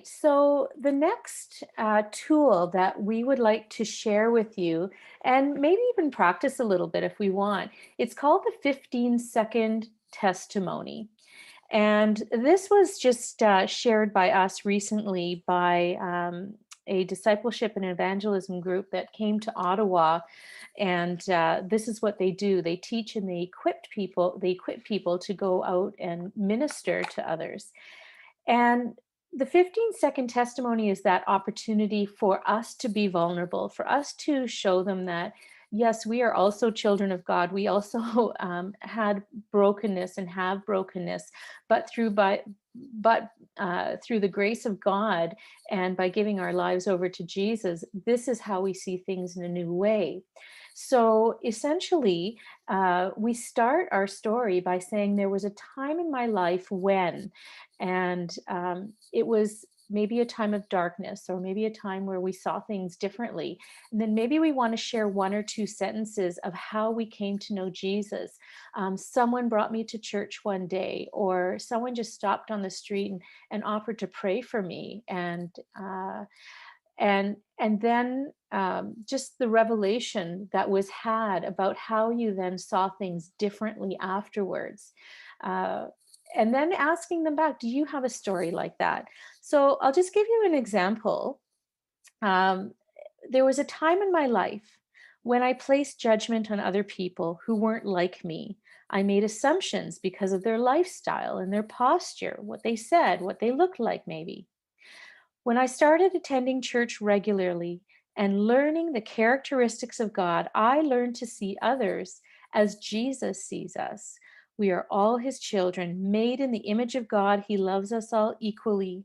So, the next tool that we would like to share with you, and maybe even practice a little bit if we want, it's called the 15-second testimony. And this was just shared by us recently by a discipleship and evangelism group that came to Ottawa. And this is what they do. They teach and they equip people to go out and minister to others. And the 15-second testimony is that opportunity for us to be vulnerable, for us to show them that, yes, we are also children of God. We also had brokenness and have brokenness, but through the grace of God and by giving our lives over to Jesus, this is how we see things in a new way. So essentially, we start our story by saying there was a time in my life when, and it was maybe a time of darkness or maybe a time where we saw things differently. And then maybe we want to share one or two sentences of how we came to know Jesus. Someone brought me to church one day, or someone just stopped on the street and offered to pray for me. And then just the revelation that was had about how you then saw things differently afterwards. Uh, and then asking them back, do you have a story like that? So I'll just give you an example. Um, there was a time in my life when I placed judgment on other people who weren't like me. I made assumptions because of their lifestyle and their posture, what they said, what they looked like, maybe. When I started attending church regularly and learning the characteristics of God, I learned to see others as Jesus sees us. We are all his children, made in the image of God. He loves us all equally.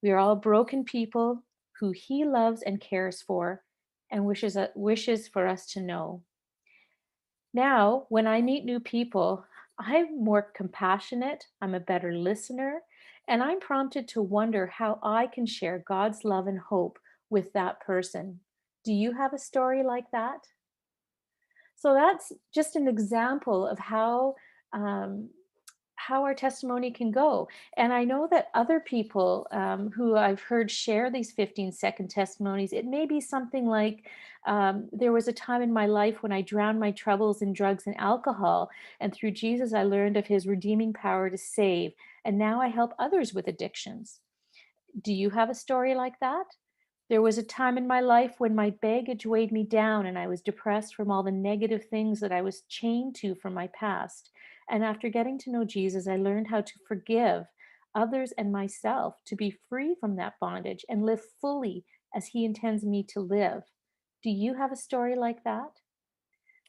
We are all broken people who he loves and cares for and wishes for us to know. Now, when I meet new people, I'm more compassionate, I'm a better listener, and I'm prompted to wonder how I can share God's love and hope with that person. Do you have a story like that? So that's just an example of um, how our testimony can go. And I know that other people who I've heard share these 15-second testimonies, it may be something like, there was a time in my life when I drowned my troubles in drugs and alcohol, and through Jesus, I learned of his redeeming power to save. And now I help others with addictions. Do you have a story like that? There was a time in my life when my baggage weighed me down and I was depressed from all the negative things that I was chained to from my past. And after getting to know Jesus, I learned how to forgive others and myself, to be free from that bondage and live fully as He intends me to live. Do you have a story like that?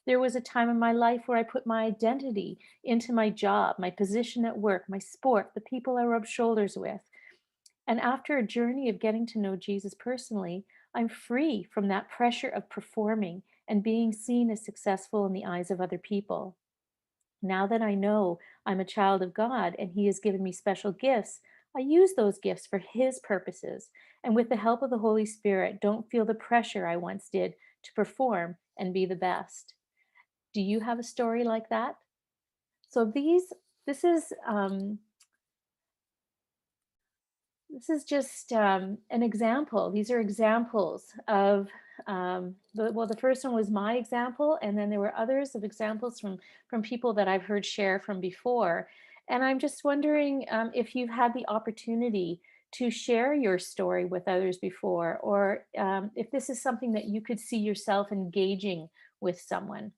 There was a time in my life where I put my identity into my job, my position at work, my sport, the people I rub shoulders with. And after a journey of getting to know Jesus personally, I'm free from that pressure of performing and being seen as successful in the eyes of other people. Now that I know I'm a child of God and He has given me special gifts, I use those gifts for His purposes. And with the help of the Holy Spirit, don't feel the pressure I once did to perform and be the best. Do you have a story like that? So this is This is just an example. These are examples of the first one was my example, and then there were others of examples from people that I've heard share from before. And I'm just wondering if you've had the opportunity to share your story with others before, or if this is something that you could see yourself engaging with someone.